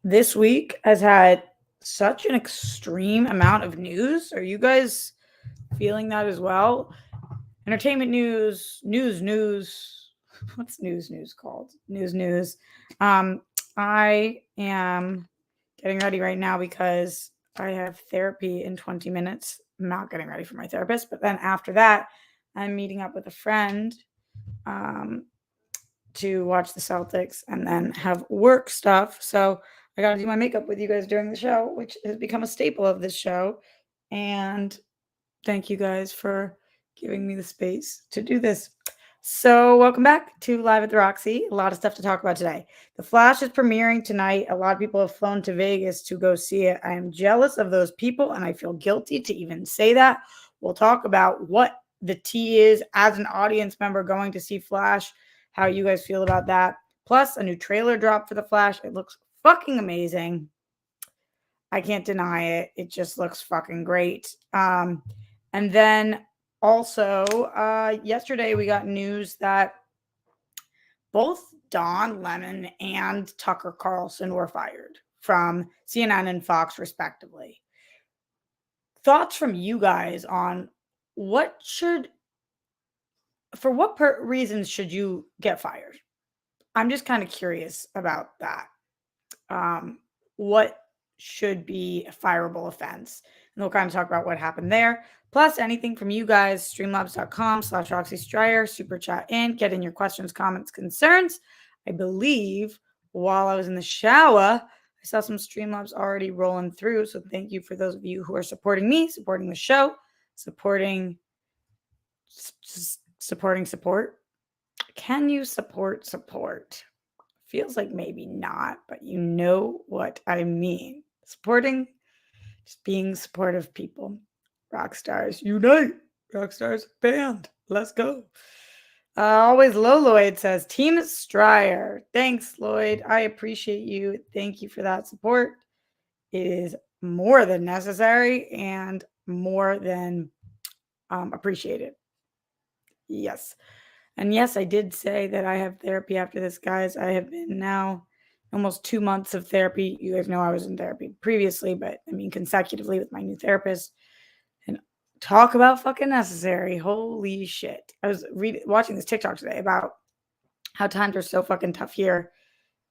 this week has had such an extreme amount of news. Are you guys feeling that as well? Entertainment news. What's news called? News. Um, I am getting ready right now because I have therapy in 20 minutes. I'm not getting ready for my therapist, but then after that, I'm meeting up with a friend um, to watch the Celtics and then have work stuff. So I got to do my makeup with you guys during the show, which has become a staple of this show. And thank you guys for giving me the space to do this. So, welcome back to Live at the Roxy. A lot of stuff to talk about today. The Flash is premiering tonight. A lot of people have flown to Vegas to go see it. I am jealous of those people and I feel guilty to even say that. We'll talk about what the tea is as an audience member going to see Flash, how you guys feel about that. Plus, a new trailer drop for The Flash. It looks fucking amazing. I can't deny it. It just looks fucking great. And then also, yesterday we got news that both Don Lemon and Tucker Carlson were fired from CNN and Fox, respectively. Thoughts from you guys on what should, for what reasons should you get fired? I'm just kind of curious about that. What should be a fireable offense? And we'll kind of talk about what happened there. Plus, anything from you guys, streamlabs.com/Roxy Stryer, super chat in, get in your questions, comments, concerns. I believe while I was in the shower, I saw some Streamlabs already rolling through. So thank you for those of you who are supporting me, supporting the show, supporting support. Can you support? Feels like maybe not, but you know what I mean. Supporting, just being supportive people. Rock stars unite. Rock stars band. Let's go. Always low Lloyd says, Team Stryer. Thanks, Lloyd. I appreciate you. Thank you for that support. It is more than necessary and more than appreciated. Yes. And yes, I did say that I have therapy after this, guys. I have been now almost 2 months of therapy. You guys know I was in therapy previously, but I mean consecutively with my new therapist. And talk about fucking necessary. Holy shit. I was watching this TikTok today about how times are so fucking tough here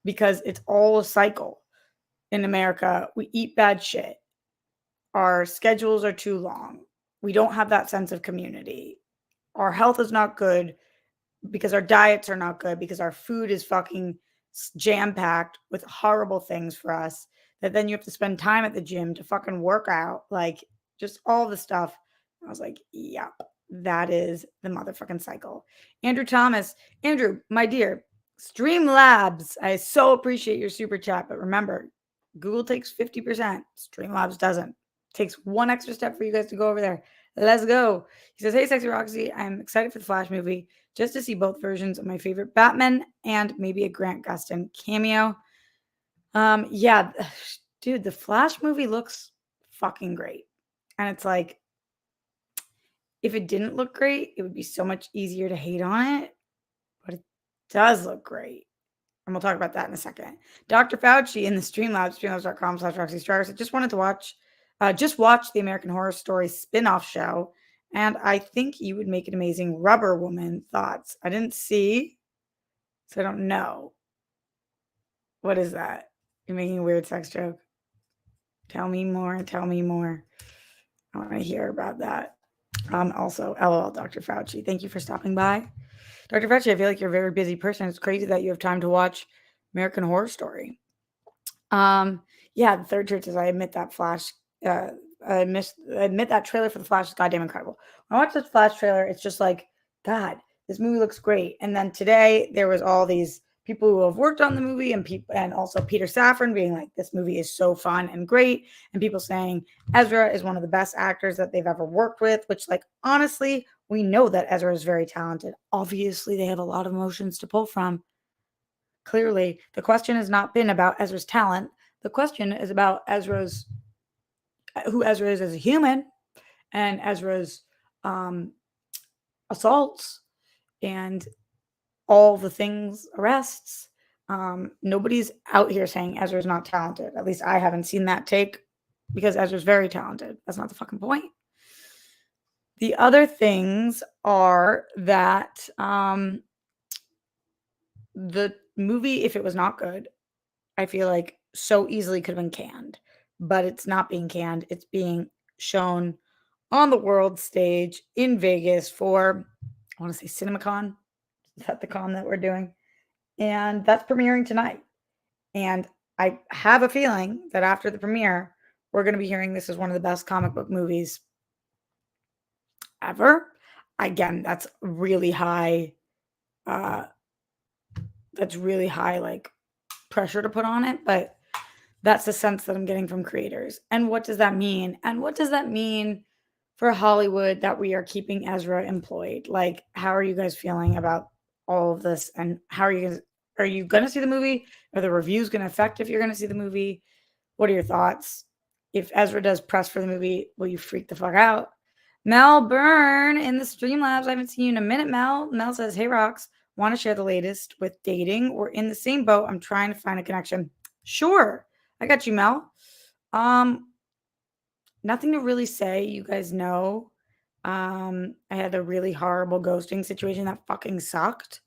because it's all a cycle. In America, we eat bad shit. Our schedules are too long. We don't have that sense of community. Our health is not good because our diets are not good, because our food is fucking jam-packed with horrible things for us, that then you have to spend time at the gym to fucking work out, like just all the stuff. I was like, yep, that is the motherfucking cycle. Andrew Thomas, Andrew, my dear, Streamlabs, I so appreciate your super chat, but remember, Google takes 50%, Streamlabs doesn't. It takes one extra step for you guys to go over there. Let's go. He says, hey, Sexy Roxy, I'm excited for the Flash movie just to see both versions of my favorite Batman and maybe a Grant Gustin cameo. Yeah, dude, the Flash movie looks fucking great. And it's like, if it didn't look great, it would be so much easier to hate on it. But it does look great. And we'll talk about that in a second. Dr. Fauci in the Streamlabs, streamlabs.com/Roxy Stryer, said, just wanted to watch the American Horror Story spin-off show, and I think you would make an amazing Rubber Woman. Thoughts? I didn't see, so I don't know. What is that? You're making a weird sex joke. Tell me more. I want to hear about that. Also, LOL, Dr. Fauci. Thank you for stopping by. Dr. Fauci, I feel like you're a very busy person. It's crazy that you have time to watch American Horror Story. Yeah, the third church is I admit that Flash I admit that trailer for the Flash is goddamn incredible. When I watched this Flash trailer, it's just like, God, this movie looks great. And then today there was all these people who have worked on the movie and also Peter Safran being like, this movie is so fun and great. And people saying Ezra is one of the best actors that they've ever worked with, which, like, honestly, we know that Ezra is very talented. Obviously, they have a lot of emotions to pull from. Clearly, the question has not been about Ezra's talent. The question is about who Ezra is as a human, and Ezra's assaults and all the things, arrests, Nobody's out here saying Ezra's not talented. At least I haven't seen that take because Ezra's very talented. That's not the fucking point. The other things are that the movie, if it was not good, I feel like so easily could have been canned, but it's not being canned. It's being shown on the world stage in Vegas for, I want to say CinemaCon. Is that the con that we're doing? And that's premiering tonight. And I have a feeling that after the premiere, we're going to be hearing this is one of the best comic book movies ever. Again, uh that's really high like pressure to put on it, but that's the sense that I'm getting from creators. And what does that mean? And what does that mean for Hollywood that we are keeping Ezra employed? Like, how are you guys feeling about all of this? And how are you going to see the movie? Are the reviews going to affect if you're going to see the movie? What are your thoughts? If Ezra does press for the movie, will you freak the fuck out? Mel Byrne in the Streamlabs. I haven't seen you in a minute, Mel. Mel says, "Hey, Rocks, want to share the latest with dating? We're in the same boat. I'm trying to find a connection." Sure. I got you, Mel. Um, Nothing to really say. You guys know. I had a really horrible ghosting situation that fucking sucked.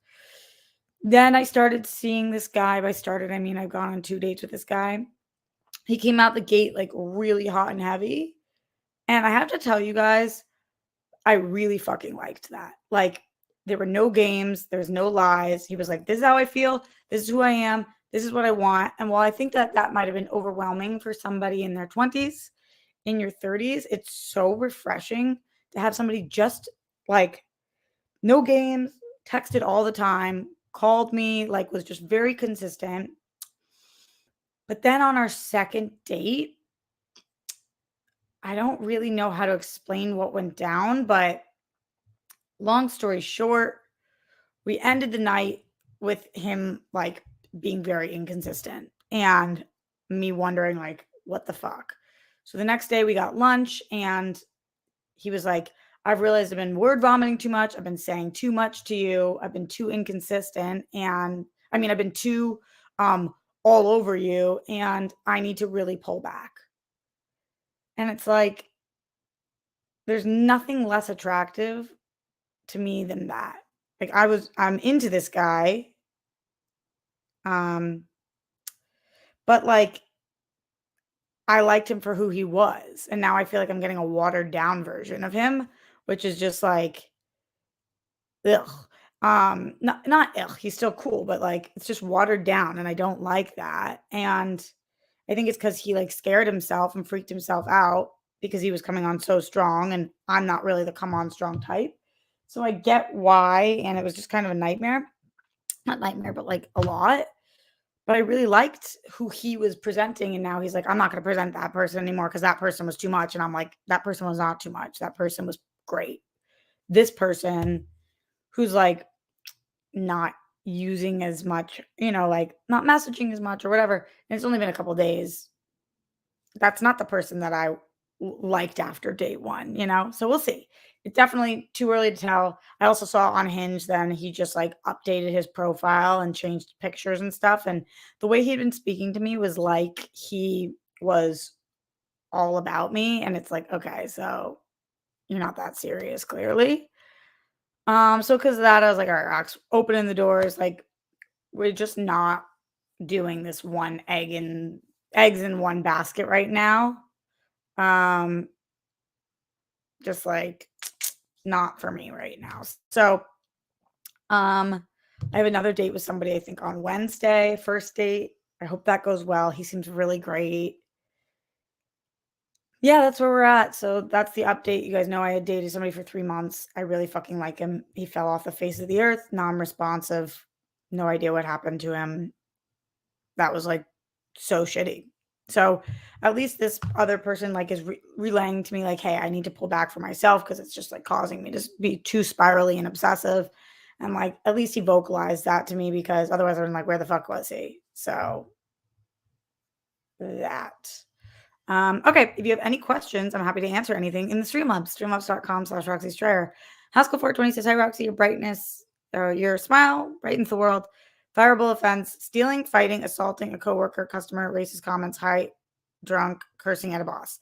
Then I started seeing this guy. By started, I mean I've gone on 2 dates with this guy. He came out the gate like really hot and heavy. And I have to tell you guys, I really fucking liked that. Like, there were no games, there's no lies. He was like, "This is how I feel. This is who I am. This is what I want." And while I think that that might have been overwhelming for somebody in their 20s, in your 30s, it's so refreshing to have somebody just like no games, texted all the time, called me, like was just very consistent. But then on our second date, I don't really know how to explain what went down, but long story short, we ended the night with him like being very inconsistent and me wondering like what the fuck. So the next day we got lunch and he was like, "I've realized I've been word vomiting too much. I've been saying too much to you. I've been too inconsistent and I mean I've been too um all over you and I need to really pull back." And it's like there's nothing less attractive to me than that. Like I'm into this guy. Um but like I liked him for who he was. And now I feel like I'm getting a watered down version of him, which is just like, ugh. Not ugh, he's still cool, but like it's just watered down and I don't like that. And I think it's because he like scared himself and freaked himself out because he was coming on so strong and I'm not really the come on strong type. So I get why, and it was just kind of a nightmare. Not nightmare, but like a lot. But I really liked who he was presenting, and now he's like, "I'm not gonna present that person anymore because that person was too much." And I'm like, "That person was not too much. That person was great." This person who's like not using as much, like not messaging as much or whatever, and it's only been a couple days. That's not the person that I liked after date 1, So we'll see. It's definitely too early to tell. I also saw on Hinge then he just like updated his profile and changed pictures and stuff. And the way he'd been speaking to me was like he was all about me. And it's like, okay, so you're not that serious, clearly. So because of that, I was like, all right, Rox, opening the doors. Like, we're just not doing this one eggs in one basket right now. Um, just like not for me right now. So, I have another date with somebody I think on Wednesday, first date. I hope that goes well. He seems really great. Yeah, that's where we're at. So that's the update. You guys know I had dated somebody for 3 months. I really fucking like him. He fell off the face of the earth, non-responsive. No idea what happened to him. That was like so shitty. So at least this other person like is relaying to me like, "Hey, I need to pull back for myself because it's just like causing me to be too spirally and obsessive." And like at least he vocalized that to me because otherwise I'm like, where the fuck was he? So that. Okay, if you have any questions, I'm happy to answer anything in the Streamlabs, streamlabs.com/Roxy Strayer. Haskell420 says, "Hi, Roxy, your brightness, or your smile brightens the world. Fireable offense: stealing, fighting, assaulting a coworker, customer, racist comments, high, drunk, cursing at a boss.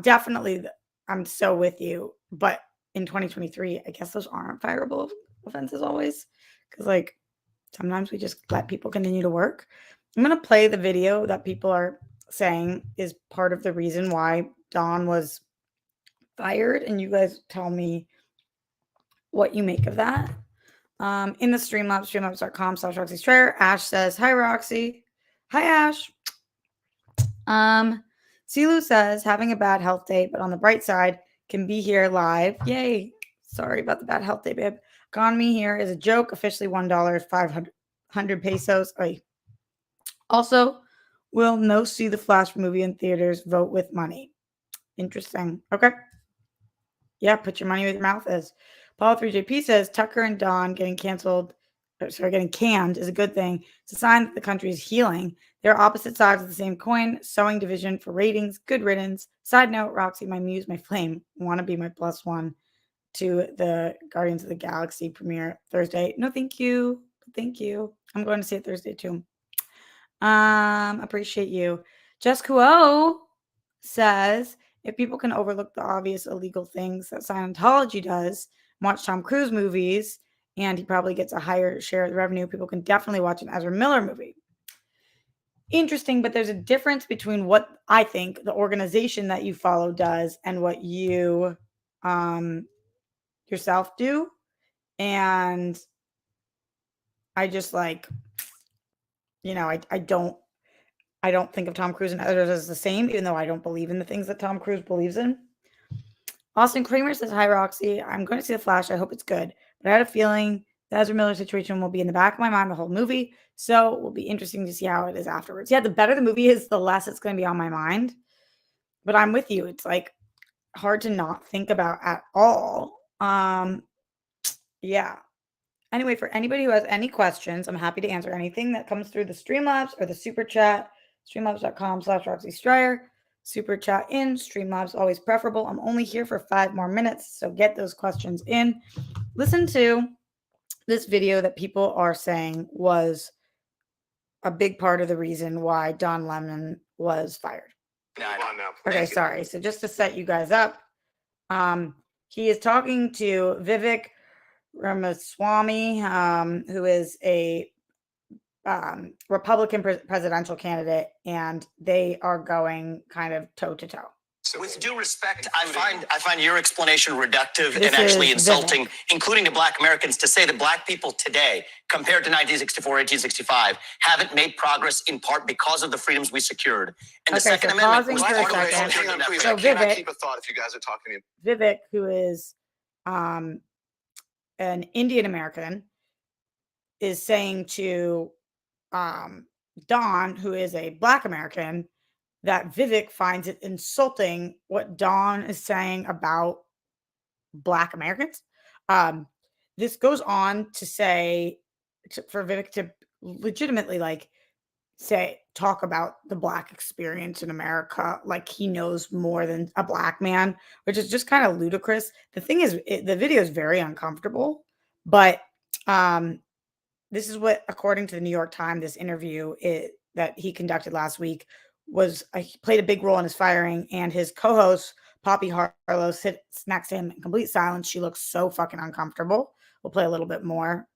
Definitely, I'm so with you. But in 2023, I guess those aren't fireable offenses always, because like sometimes we just let people continue to work. I'm gonna play the video that people are saying is part of the reason why Don was fired, and you guys tell me what you make of that. In the Streamlabs, streamlabs.com/Roxy Strayer. Ash says, "Hi, Roxy." Hi, Ash. Silu says, having a bad health day, but on the bright side, can be here live. Yay. Sorry about the bad health day, babe. Economy here is a joke. Officially $1, 500 pesos. Oy. Also, will no see the Flash movie in theaters, vote with money. Interesting. Okay. Yeah, put your money where your mouth is. Paul 3JP says Tucker and Don getting getting canned is a good thing. It's a sign that the country is healing. They're opposite sides of the same coin, sowing division for ratings. Good riddance. Side note, Roxy, my muse, my flame, want to be my +1 to the Guardians of the Galaxy premiere Thursday. No, thank you. Thank you. I'm going to see it Thursday too. Appreciate you. Jessica O says, if people can overlook the obvious illegal things that Scientology does, watch Tom Cruise movies, and he probably gets a higher share of the revenue, people can definitely watch an Ezra Miller movie. Interesting, but there's a difference between what I think the organization that you follow does and what you yourself do. And I just like, I don't think of Tom Cruise and others as the same, even though I don't believe in the things that Tom Cruise believes in. Austin Kramer says, hi, Roxy. I'm going to see The Flash. I hope it's good. But I had a feeling the Ezra Miller situation will be in the back of my mind the whole movie. So it will be interesting to see how it is afterwards. Yeah, the better the movie is, the less it's going to be on my mind. But I'm with you. It's like hard to not think about at all. Yeah. Anyway, for anybody who has any questions, I'm happy to answer anything that comes through the Streamlabs or the Super Chat, streamlabs.com/Roxy Strayer. Super Chat in, Streamlabs always preferable. I'm only here for 5 more minutes, so get those questions in. Listen to this video that people are saying was a big part of the reason why Don Lemon was fired. Okay, sorry. So just to set you guys up, he is talking to Vivek Ramaswamy, who is a Republican presidential candidate, and they are going kind of toe to toe. With due respect, I find your explanation reductive and actually insulting, including to Black Americans, to say that Black people today, compared to 1964, 1865, haven't made progress in part because of the freedoms we secured. And the Second Amendment was part of the hang on, please. I cannot keep a thought if you guys are talking to me. Vivek, who is an Indian American, is saying to Don, who is a Black American, that Vivek finds it insulting what Don is saying about Black Americans. This goes on to say for Vivek to legitimately talk about the Black experience in America like he knows more than a Black man, which is just kind of ludicrous. The thing is, the video is very uncomfortable, but this is what, according to the New York Times, this interview that he conducted last week played a big role in his firing, and his co-host Poppy Harlow sits next to him in complete silence. She looks so fucking uncomfortable. We'll play a little bit more,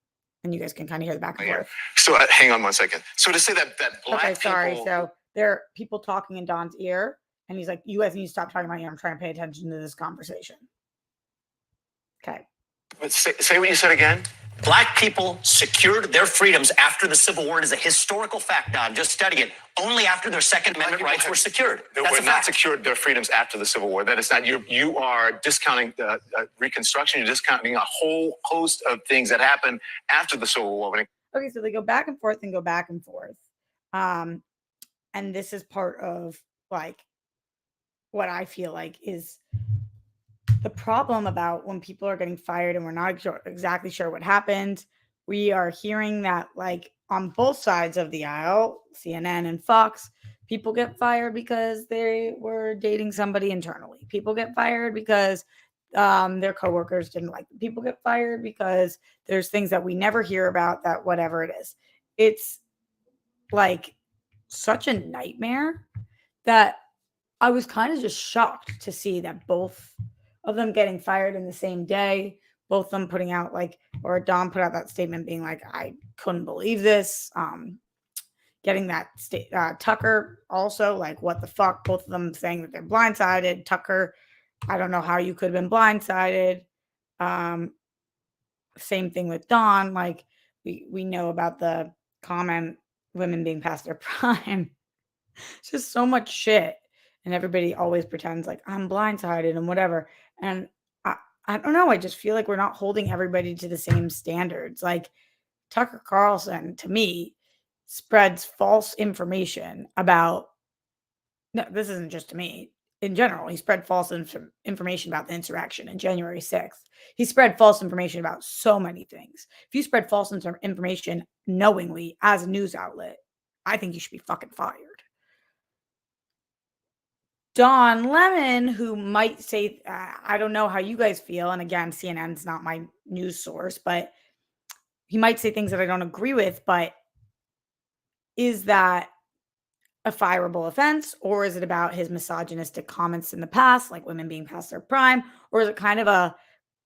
and you guys can kind of hear the back and forth. So hang on one second. So to say that Black okay, sorry. people... So there are people talking in Don's ear, and he's like, "You guys need to stop talking about me. I'm trying to pay attention to this conversation." Okay. But say what you said again. Black people secured their freedoms after the Civil War. It is a historical fact, Don. Just study it. Only after their Second Amendment rights were secured. They were not secured their freedoms after the Civil War. That is not, you are discounting Reconstruction. You're discounting a whole host of things that happened after the Civil War. Okay, so they go back and forth and go back and forth. And this is part of like what I feel like is the problem about when people are getting fired and we're not exactly sure what happened. We are hearing that like on both sides of the aisle, CNN and Fox, people get fired because they were dating somebody internally. People get fired because their coworkers didn't like them. People get fired because there's things that we never hear about, that whatever it is. it's like such a nightmare that I was kind of just shocked to see that both of them getting fired in the same day, both of them putting out or Don put out that statement being like, I couldn't believe this. Getting that Tucker also, like, what the fuck? Both of them saying that they're blindsided. Tucker, I don't know how you could have been blindsided. Same thing with Don. Like, we know about the comment, women being past their prime. It's just so much shit. And everybody always pretends like I'm blindsided and whatever. And I don't know. I just feel like we're not holding everybody to the same standards. Like Tucker Carlson, to me, spreads false information about. No, this isn't just to me. In general, he spread false information about the insurrection in January 6th. He spread false information about so many things. If you spread false information knowingly as a news outlet, I think you should be fucking fired. Don Lemon, who might say, I don't know how you guys feel. And again, CNN's not my news source, but he might say things that I don't agree with. But is that a fireable offense, or is it about his misogynistic comments in the past, like women being past their prime, or is it kind of a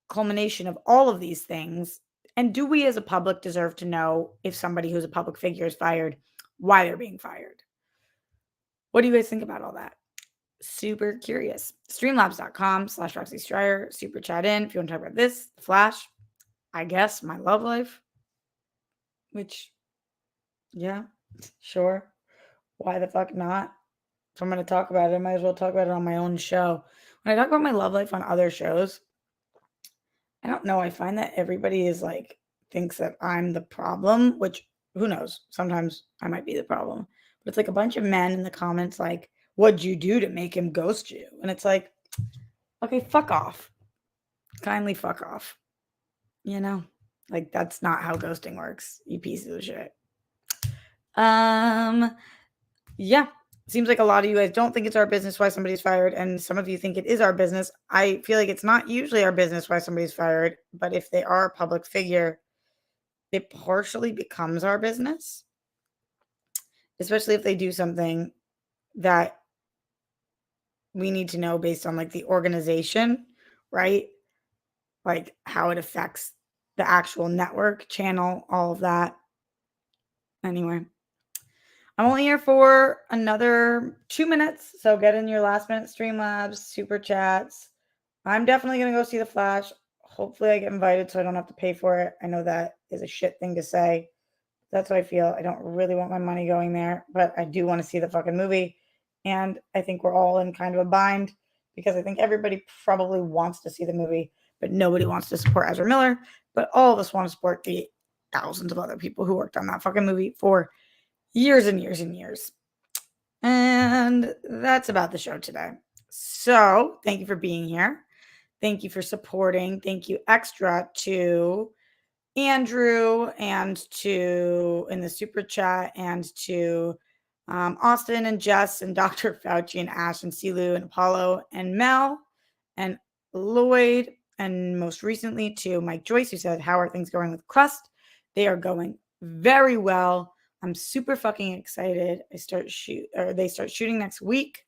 culmination of all of these things? And do we as a public deserve to know if somebody who's a public figure is fired, why they're being fired? What do you guys think about all that? Super curious. Streamlabs.com/Roxy Stryer. Super chat in if you want to talk about this, Flash, I guess, my love life, which, yeah, sure. Why the fuck not? If I'm going to talk about it, I might as well talk about it on my own show. When I talk about my love life on other shows, I don't know. I find that everybody is like, thinks that I'm the problem, which who knows? Sometimes I might be the problem. But it's like a bunch of men in the comments like, what'd you do to make him ghost you? And it's like, okay, fuck off. Kindly fuck off. You know? Like, that's not how ghosting works, you pieces of shit. Yeah. Seems like a lot of you guys don't think it's our business why somebody's fired, and some of you think it is our business. I feel like it's not usually our business why somebody's fired, but if they are a public figure, it partially becomes our business, especially if they do something that we need to know based on like the organization, right? Like how it affects the actual network, channel, all of that. Anyway, I'm only here for another 2 minutes, so get in your last minute Streamlabs, super chats. I'm definitely going to go see The Flash. Hopefully I get invited so I don't have to pay for it. I know that is a shit thing to say. That's what I feel. I don't really want my money going there, but I do want to see the fucking movie. And I think we're all in kind of a bind because I think everybody probably wants to see the movie, but nobody wants to support Ezra Miller. But all of us want to support the thousands of other people who worked on that fucking movie for years and years and years. And that's about the show today. So thank you for being here. Thank you for supporting. Thank you extra to Andrew and to in the super chat and to Austin and Jess and Dr. Fauci and Ash and Silu and Apollo and Mel and Lloyd, and most recently to Mike Joyce, who said, how are things going with Crust? They are going very well. I'm super fucking excited. They start shooting next week.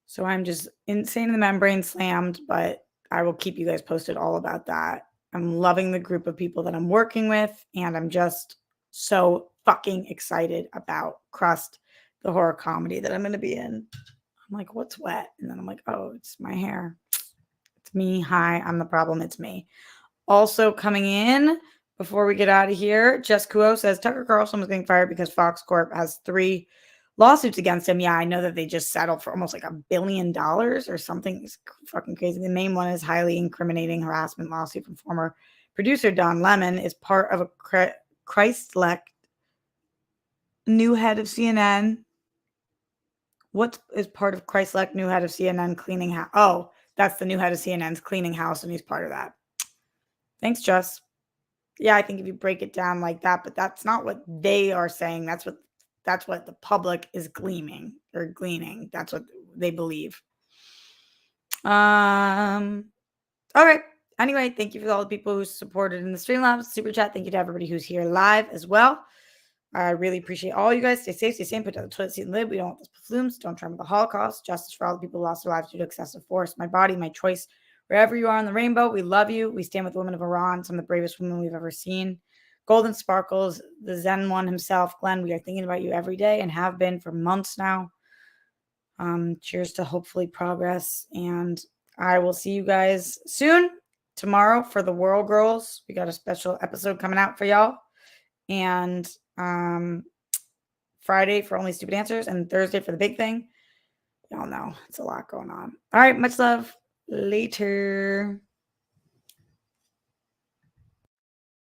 So I'm just insane in the membrane slammed, but I will keep you guys posted all about that. I'm loving the group of people that I'm working with, and I'm just so fucking excited about Crust, the horror comedy that I'm going to be in. I'm like, what's wet? And then I'm like, oh, it's my hair. It's me. Hi, I'm the problem. It's me. Also coming in before we get out of here, Jess Kuo says Tucker Carlson was getting fired because Fox Corp has 3 lawsuits against him. Yeah, I know that they just settled for almost like $1 billion or something. It's fucking crazy. The main one is highly incriminating harassment lawsuit from former producer Don Lemon, is part of a Christ-elect new head of CNN. What is part of Christ-elect new head of CNN cleaning house? Oh, that's the new head of CNN's cleaning house, and he's part of that. Thanks, Jess. Yeah, I think if you break it down like that, but that's not what they are saying. That's what the public is gleaning. That's what they believe. Okay. Anyway, thank you for all the people who supported in the Streamlabs super chat. Thank you to everybody who's here live as well. I really appreciate all you guys. Stay safe, stay sane, put down the toilet seat and lid. We don't want those plumes. Don't try the Holocaust. Justice for all the people who lost their lives due to excessive force. My body, my choice. Wherever you are on the rainbow, we love you. We stand with the women of Iran, some of the bravest women we've ever seen. Golden Sparkles, the Zen one himself, Glenn, we are thinking about you every day and have been for months now. Cheers to hopefully progress. And I will see you guys soon tomorrow for the World Girls. We got a special episode coming out for y'all. And Friday for Only Stupid Answers and Thursday for the big thing. Y'all know it's a lot going on. All right, much love. Later.